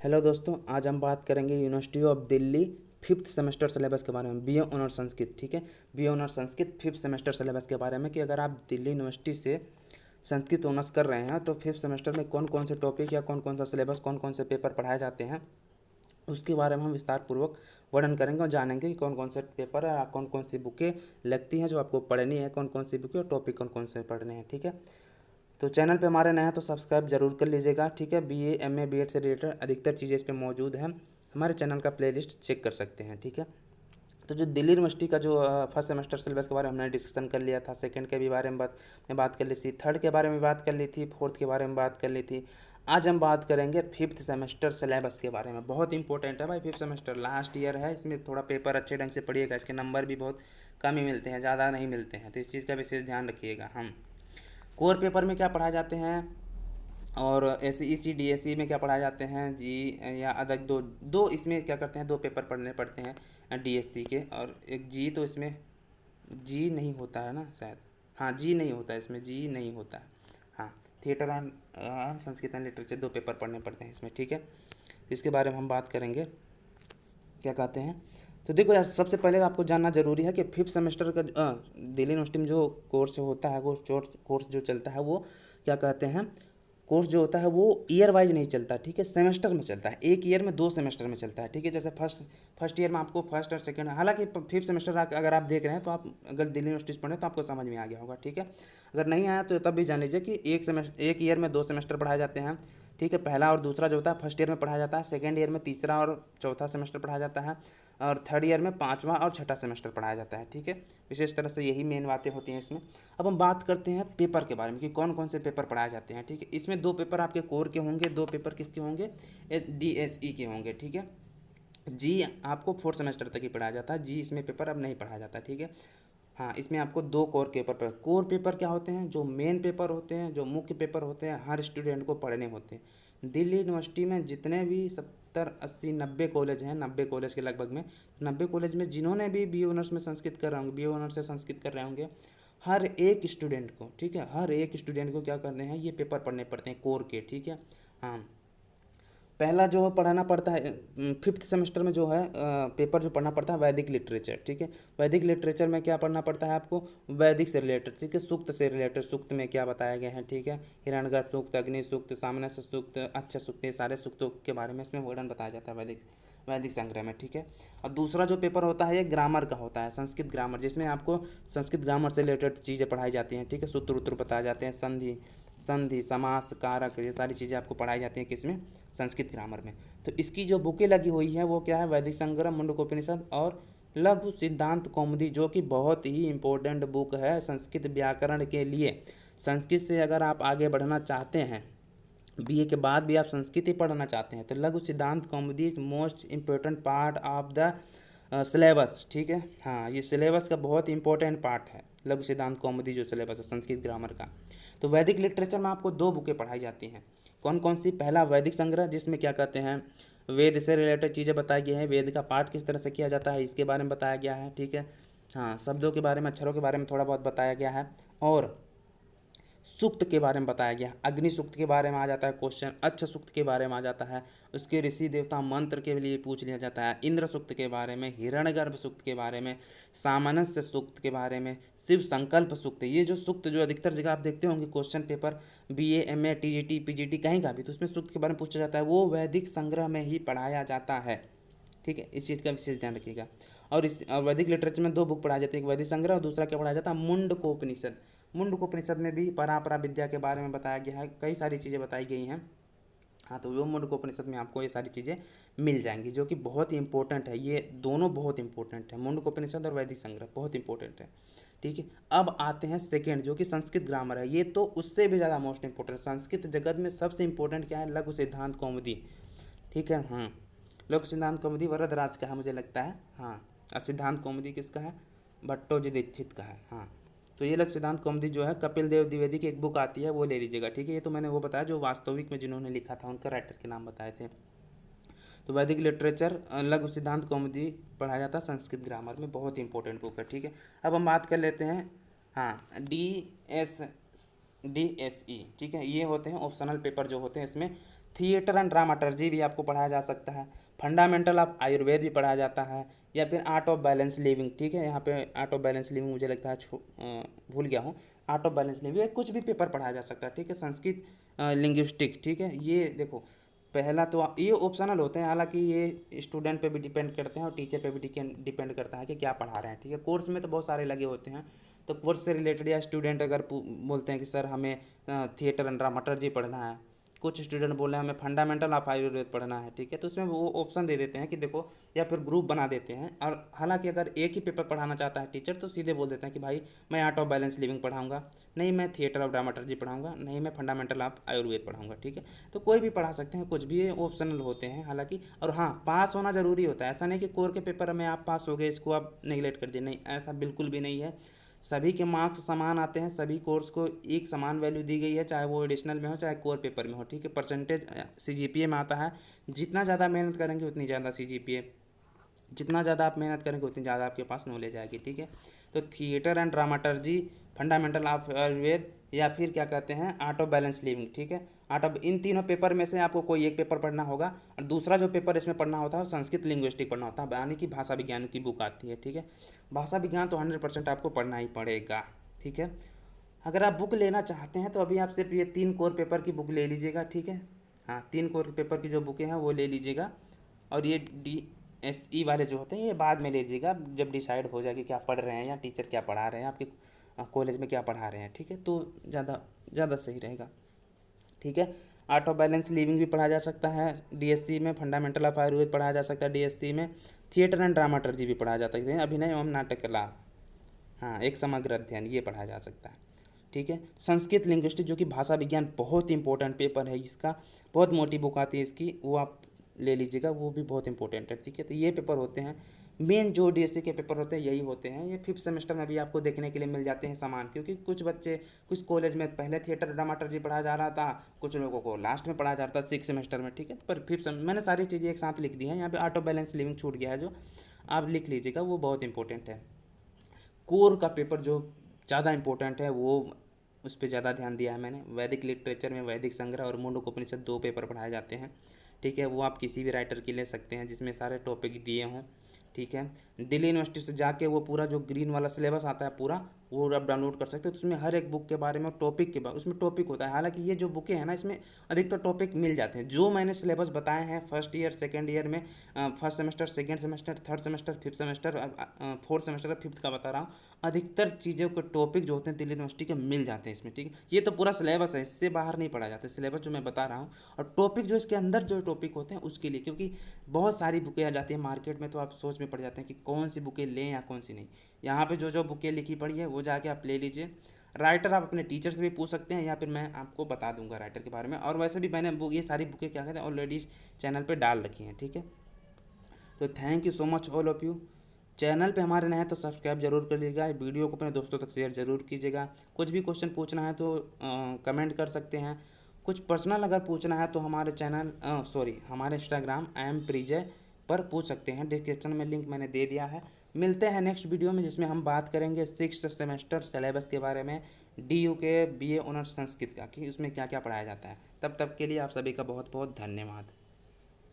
Hello दोस्तों, आज हम बात करेंगे university of Delhi fifth semester syllabus के बारे में। बीए ऑनर्स संस्कृत, ठीक है। BA honours Sanskrit fifth semester syllabus के बारे में कि अगर आप दिल्ली यूनिवर्सिटी से संस्कृत ऑनर्स कर रहे हैं तो फिफ्थ सेमेस्टर में कौन कौन से टॉपिक या कौन कौन सा सिलेबस, कौन कौन से पेपर पढ़ाए जाते हैं, उसके बारे में हम विस्तार पूर्वक वर्णन करेंगे और जानेंगे कि कौन कौन से पेपर या कौन कौन सी बुकें लगती हैं जो आपको पढ़नी है, कौन कौन सी बुकें और टॉपिक कौन कौन से पढ़ने हैं, ठीक है। तो चैनल पे हमारे नए हैं तो सब्सक्राइब जरूर कर लीजिएगा, ठीक है। बीए, एमए, बीएड से रिलेटेड अधिकतर चीज़ें इस पे मौजूद हैं। हमारे चैनल का प्लेलिस्ट चेक कर सकते हैं, ठीक है। तो जो दिल्ली यूनिवर्सिटी का जो फर्स्ट सेमेस्टर सिलेबस के बारे में हमने डिस्कशन कर लिया था, सेकंड के भी बारे में बात कर ली थी, थर्ड के बारे में बात कर ली थी, फोर्थ के बारे में बात कर ली थी। आज हम बात करेंगे फिफ्थ सेमेस्टर सिलेबस के बारे में। बहुत इंपॉर्टेंट है भाई, फिफ्थ सेमेस्टर लास्ट ईयर है, इसमें थोड़ा पेपर अच्छे ढंग से पढ़िएगा। इसके नंबर भी बहुत कम ही मिलते हैं, ज़्यादा नहीं मिलते हैं, तो इस चीज़ का विशेष ध्यान रखिएगा। हम कोर पेपर में क्या पढ़ाए जाते हैं और S E C D S C में क्या पढ़ाए जाते हैं जी, या अदर दो दो इसमें क्या करते हैं, दो पेपर पढ़ने पड़ते हैं डी एस सी के, और एक जी। तो इसमें जी नहीं होता है ना शायद, हाँ जी नहीं होता है, इसमें जी नहीं होता है। हाँ, theatre and Sanskrit and literature दो पेपर पढ़ने पड़ते हैं इसमें, ठीक है। इसके बारे में हम बात करेंगे, क्या कहते हैं। तो देखो यार, सबसे पहले आपको जानना जरूरी है कि फिफ्थ सेमेस्टर का दिल्ली यूनिवर्सिटी में जो कोर्स होता है, वो कोर्स जो चलता है वो क्या कहते हैं, कोर्स जो होता है वो ईयर वाइज नहीं चलता, ठीक है, सेमेस्टर में चलता है। एक ईयर में दो सेमेस्टर में चलता है, ठीक है। जैसे फर्स्ट ईयर में आपको फर्स्ट और सेकंड, हालांकि फिफ्थ सेमेस्टर अगर आप देख रहे हैं तो आप अगर दिल्ली यूनिवर्सिटी से पढ़े तो आपको समझ में आ गया होगा, ठीक है। अगर नहीं आया तो तब भी जान लीजिए कि एक ईयर में दो सेमेस्टर पढ़ाए जाते हैं, ठीक है। पहला और दूसरा जो होता है फर्स्ट ईयर में पढ़ाया जाता है, सेकेंड ईयर में तीसरा और चौथा सेमेस्टर पढ़ाया जाता है, और थर्ड ईयर में पाँचवा और छठा सेमेस्टर पढ़ाया जाता है, ठीक है। विशेष तरह से यही मेन बातें होती हैं इसमें। अब हम बात करते हैं पेपर के बारे में कि कौन कौन से पेपर पढ़ाए जाते हैं, ठीक है। इसमें दो पेपर आपके कोर के होंगे, दो पेपर किसके होंगे, DSE के होंगे, ठीक है। जी आपको फोर्थ सेमेस्टर तक ही पढ़ाया जाता है, जी इसमें पेपर अब नहीं पढ़ाया जाता, ठीक है। हाँ, इसमें आपको दो कोर पेपर क्या होते हैं, जो मेन पेपर होते हैं, जो मुख्य पेपर होते हैं, हर स्टूडेंट को पढ़ने होते हैं। दिल्ली यूनिवर्सिटी में जितने भी 70 80 90 कॉलेज हैं, 90 कॉलेज के लगभग में, 90 कॉलेज में जिन्होंने भी बी ऑनर्स में संस्कृत कर रहे होंगे, बी ऑनर्स से संस्कृत कर रहे होंगे, हर एक स्टूडेंट को, ठीक है, हर एक स्टूडेंट को क्या करने हैं, ये पेपर पढ़ने पड़ते हैं कोर के, ठीक है। हाँ, पहला जो पढ़ाना पड़ता है फिफ्थ सेमेस्टर में जो है पेपर जो पढ़ना पड़ता है वैदिक लिटरेचर, ठीक है। वैदिक लिटरेचर में क्या पढ़ना पड़ता है आपको, वैदिक से रिलेटेड, ठीक है, सूक्त से रिलेटेड, सूक्त में क्या बताया गया है, ठीक है। हिरण्यगर्भ सूक्त, अग्नि सूक्त, सामनस्य सूक्त, अच्छ सूक्त, ये सारे सूक्तों के बारे में इसमें वर्णन बताया जाता है वैदिक वैदिक संग्रह में, ठीक है। और दूसरा जो पेपर होता है ये ग्रामर का होता है, संस्कृत ग्रामर, जिसमें आपको संस्कृत ग्रामर से रिलेटेड चीज़ें पढ़ाई जाती हैं, ठीक है। सूत्र उत्तर बताए जाते हैं, संधि संधि समास कारक, ये सारी चीज़ें आपको पढ़ाई जाती हैं किसमें, संस्कृत ग्रामर में। तो इसकी जो बुकें लगी हुई हैं वो क्या है, वैदिक संग्रह, मुंडकोपनिषद और लघु सिद्धांत कौमुदी, जो कि बहुत ही इंपॉर्टेंट बुक है संस्कृत व्याकरण के लिए। संस्कृत से अगर आप आगे बढ़ना चाहते हैं, बीए के बाद भी आप संस्कृत ही पढ़ना चाहते हैं, तो Laghu Siddhanta Kaumudi is most important part of the syllabus, ठीक है। हाँ, ये सिलेबस का बहुत इंपॉर्टेंट पार्ट है, लघु सिद्धांत कौमुदी जो सिलेबस है संस्कृत ग्रामर का। तो वैदिक लिटरेचर में आपको दो बुकें पढ़ाई जाती हैं, कौन कौन सी, पहला वैदिक संग्रह, जिसमें क्या कहते हैं, वेद से रिलेटेड चीज़ें बताई गई हैं, वेद का पाठ किस तरह से किया जाता है इसके बारे में बताया गया है, ठीक है। हाँ, शब्दों के बारे में, अक्षरों के बारे में थोड़ा बहुत बताया गया है, और सूक्त के बारे में बताया गया, अग्नि सूक्त के बारे में आ जाता है क्वेश्चन, अच्छ सूक्त के बारे में आ जाता है, उसके ऋषि देवता मंत्र के लिए पूछ लिया जाता है, इंद्र सूक्त के बारे में, हिरण्यगर्भ सूक्त के बारे में, सामनस्य सूक्त के बारे में, शिव संकल्प सूक्त। ये जो सूक्त जो अधिकतर जगह आप देखते होंगे question paper, BA, MA, TGT, PGT कहीं का भी, तो उसमें सूक्त के बारे में पूछा जाता है, वो वैदिक संग्रह में ही पढ़ाया जाता है, ठीक है। इस चीज़ का विशेष ध्यान रखिएगा। और वैदिक लिटरेचर में दो बुक पढ़ाई जाती है, एक वैदिक संग्रह और दूसरा क्या पढ़ाया जाता है, मुंडकोपनिषद। मुंडकोपनिषद में भी परापरा विद्या के बारे में बताया गया है, कई सारी चीज़ें बताई गई हैं। हाँ, तो वो मुंडकोपनिषद में आपको ये सारी चीज़ें मिल जाएंगी, जो कि बहुत ही इंपॉर्टेंट है, ये दोनों बहुत इंपॉर्टेंट है, मुंडकोपनिषद और वैदिक संग्रह बहुत इंपॉर्टेंट है, ठीक है। अब आते हैं सेकेंड, जो कि संस्कृत ग्रामर है, ये तो उससे भी ज़्यादा मोस्ट इंपॉर्टेंट, संस्कृत जगत में सबसे इंपॉर्टेंट क्या है, लघु सिद्धांत कौमुदी, ठीक है। हाँ, लोक सिद्धांत कौमुदी वरदराज का है मुझे लगता है, हाँ। और सिद्धांत कौमुदी किसका है, भट्टोजी दीक्षित का है, हाँ। तो ये लोक सिद्धांत कौमुदी जो है कपिल देव द्विवेदी की एक बुक आती है, वो ले लीजिएगा, ठीक है। ये तो मैंने वो बताया जो वास्तविक में जिन्होंने लिखा था, उनका राइटर के नाम बताए थे। तो वैदिक लिटरेचर लघु सिद्धांत कौमुदी पढ़ाया जाता है संस्कृत ग्रामर में, बहुत इंपॉर्टेंट बुक है, ठीक है। अब हम बात कर लेते हैं, हाँ, DSE, ठीक है। ये होते हैं ऑप्शनल पेपर जो होते हैं, इसमें थिएटर एंड ड्रामाटर्जी भी आपको पढ़ाया जा सकता है, फंडामेंटल ऑफ आयुर्वेद भी पढ़ाया जाता है, या फिर आर्ट ऑफ बैलेंस लिविंग, ठीक है। यहाँ पे आर्ट ऑफ बैलेंस लिविंग मुझे लगता है भूल गया हूँ। आर्ट ऑफ बैलेंस लिविंग कुछ भी पेपर पढ़ाया जा सकता है, ठीक है। संस्कृत लिंग्विस्टिक, ठीक है। ये देखो पहला तो ये ऑप्शनल होते हैं, हालांकि ये स्टूडेंट पे भी डिपेंड करते हैं और टीचर पे भी डिपेंड करता है कि क्या पढ़ा रहे हैं, ठीक है। कोर्स में तो बहुत सारे लगे होते हैं, तो कोर्स से रिलेटेड या स्टूडेंट अगर बोलते हैं कि सर हमें थिएटर एंड ड्रामाटर्जी पढ़ना है, कुछ स्टूडेंट बोल रहे हैं हमें फंडामेंटल ऑफ आयुर्वेद पढ़ना है, ठीक है, तो उसमें वो ऑप्शन दे देते हैं कि देखो, या फिर ग्रुप बना देते हैं। और हालांकि अगर एक ही पेपर पढ़ाना चाहता है टीचर तो सीधे बोल देते हैं कि भाई मैं आर्ट ऑफ बैलेंस लिविंग पढ़ाऊंगा, नहीं मैं थिएटर ऑफ ड्रामाटर्जी पढ़ाऊंगा, नहीं मैं फंडामेंटल ऑफ आयुर्वेद पढ़ाऊंगा, ठीक है। तो कोई भी पढ़ा सकते हैं, कुछ भी ऑप्शनल होते हैं हालांकि। और हाँ, पास होना जरूरी होता है, ऐसा नहीं कि कोर के पेपर में आप पास हो गए इसको आप नेगलेक्ट कर दिए, नहीं, ऐसा बिल्कुल भी नहीं है। सभी के मार्क्स समान आते हैं, सभी कोर्स को एक समान वैल्यू दी गई है, चाहे वो एडिशनल में हो चाहे कोर पेपर में हो, ठीक है। परसेंटेज सीजीपीए में आता है, जितना ज़्यादा मेहनत करेंगे उतनी ज़्यादा सीजीपीए, जितना ज़्यादा आप मेहनत करेंगे उतनी ज़्यादा आपके पास नॉलेज आएगी, ठीक है। तो theatre and dramaturgy, fundamental of Ayurveda, या फिर क्या कहते हैं आर्ट ऑफ बैलेंस लिविंग, ठीक है। आर्ट ऑफ, इन तीनों पेपर में से आपको कोई एक पेपर पढ़ना होगा, और दूसरा जो पेपर इसमें पढ़ना होता है वो संस्कृत लिंग्विस्टिक पढ़ना होता है, यानी कि भाषा विज्ञान की बुक आती है, ठीक है। भाषा विज्ञान तो 100% आपको पढ़ना ही पड़ेगा, ठीक है। अगर आप बुक लेना चाहते हैं तो अभी आप सिर्फ ये 3 कोर पेपर की बुक ले लीजिएगा, ठीक है। हाँ, 3 कोर पेपर की जो बुकें हैं वो ले लीजिएगा, और ये DSE वाले जो होते हैं ये बाद में ले लीजिएगा, जब डिसाइड हो जाए कि क्या पढ़ रहे हैं या टीचर क्या पढ़ा रहे हैं, आपके कॉलेज में क्या पढ़ा रहे हैं, ठीक है, तो ज़्यादा ज़्यादा सही रहेगा, ठीक है। आर्ट ऑफ बैलेंस लिविंग भी पढ़ा जा सकता है DSC में, फंडामेंटल ऑफ आयुर्वेद पढ़ाया जा सकता है DSC में, थिएटर एंड ड्रामाटर्जी भी पढ़ाया जा सकते हैं, अभिनय एवं नाटक कला, हाँ, एक समग्र अध्ययन, ये पढ़ाया जा सकता है, ठीक है। संस्कृत लिंग्विस्टिक जो कि भाषा विज्ञान बहुत इंपॉर्टेंट पेपर है इसका, बहुत मोटी बुक आती है इसकी, वो आप ले लीजिएगा, वो भी बहुत इंपॉर्टेंट है, ठीक है। तो ये पेपर होते हैं मेन, जो DSC के पेपर होते हैं यही होते हैं। ये 5th सेमेस्टर में भी आपको देखने के लिए मिल जाते हैं सामान, क्योंकि कुछ बच्चे कुछ कॉलेज में पहले थिएटर ड्रामाटर्जी पढ़ाया जा रहा था, कुछ लोगों को लास्ट में पढ़ाया जा रहा था 6th सेमेस्टर में, ठीक है। पर 5th मैंने सारी चीज़ें एक साथ लिख दी हैं, यहाँ पे आर्ट ऑफ बैलेंस लिविंग छूट गया है, जो आप लिख लीजिएगा, वो बहुत इंपॉर्टेंट है। कोर का पेपर जो ज़्यादा इंपॉर्टेंट है वो, उस पर ज़्यादा ध्यान दिया है मैंने। वैदिक लिटरेचर में वैदिक संग्रह और मुंडकोपनिषद 2 पेपर पढ़ाए जाते हैं, ठीक है। वो आप किसी भी राइटर की ले सकते हैं जिसमें सारे टॉपिक दिए हों, ठीक है। दिल्ली यूनिवर्सिटी से जाके वो पूरा जो ग्रीन वाला सिलेबस आता है पूरा, वो आप डाउनलोड कर सकते हो। तो उसमें हर एक बुक के बारे में, टॉपिक के बारे, उसमें टॉपिक होता है। हालांकि ये जो बुकें हैं ना, इसमें अधिकतर टॉपिक मिल जाते हैं जो मैंने सिलेबस बताए हैं फर्स्ट ईयर सेकेंड ईयर में, first semester, second semester, third semester, fifth semester, fourth semester, fifth का बता रहा हूँ। अधिकतर चीज़ों के टॉपिक जो होते हैं दिल्ली यूनिवर्सिटी के मिल जाते हैं इसमें, ठीक है। ये तो पूरा सिलेबस है, इससे बाहर नहीं पढ़ा जाता सिलेबस जो मैं बता रहा हूँ, और टॉपिक जो इसके अंदर जो टॉपिक होते हैं उसके लिए, क्योंकि बहुत सारी बुकें आ जाती हैं मार्केट में, तो आप सोच में पड़ जाते हैं कि कौन सी बुकें लें या कौन सी नहीं। यहाँ पे जो जो बुकें लिखी पड़ी है वो जाके आप ले लीजिए। राइटर आप अपने टीचर से भी पूछ सकते हैं, या फिर मैं आपको बता दूंगा राइटर के बारे में। और वैसे भी मैंने ये सारी बुकें क्या कहते हैं ऑलरेडी चैनल पे डाल रखी हैं, ठीक है। तो thank you so much all of you. Channel पे हमारे नए हैं तो सब्सक्राइब जरूर कर लीजिएगा, वीडियो को अपने दोस्तों तक शेयर जरूर कीजिएगा। कुछ भी क्वेश्चन पूछना है तो कमेंट कर सकते हैं। कुछ पर्सनल अगर पूछना है तो हमारे चैनल हमारे इंस्टाग्राम IMPRIJAY पर पूछ सकते हैं, डिस्क्रिप्शन में लिंक मैंने दे दिया है। मिलते हैं नेक्स्ट वीडियो में, जिसमें हम बात करेंगे 6th सेमेस्टर सिलेबस के बारे में, DU के BA ऑनर्स संस्कृत का, कि उसमें क्या क्या पढ़ाया जाता है। तब तक के लिए आप सभी का बहुत बहुत धन्यवाद।